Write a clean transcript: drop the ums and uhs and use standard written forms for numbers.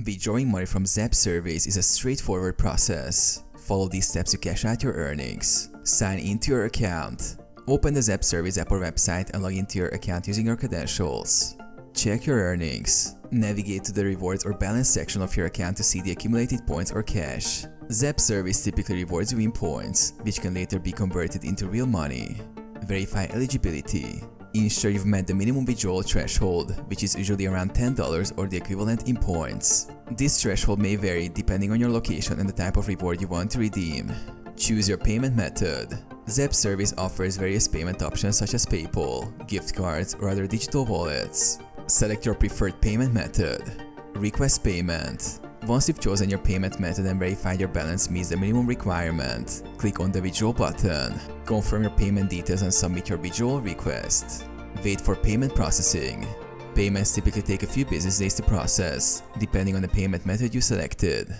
Withdrawing money from Zap Service is a straightforward process. Follow these steps to cash out your earnings. Sign into your account. Open the Zap Service app or website and log into your account using your credentials. Check your earnings. Navigate to the rewards or balance section of your account to see the accumulated points or cash. Zap Service typically rewards you in points, which can later be converted into real money. Verify eligibility. Ensure you've met the minimum withdrawal threshold, which is usually around $10 or the equivalent in points. This threshold may vary depending on your location and the type of reward you want to redeem. Choose your payment method. Zap Service offers various payment options such as PayPal, gift cards, or other digital wallets. Select your preferred payment method. Request payment. Once you've chosen your payment method and verified your balance meets the minimum requirement, click on the withdraw button. Confirm your payment details and submit your withdrawal request. Wait for payment processing. Payments typically take a few business days to process, depending on the payment method you selected.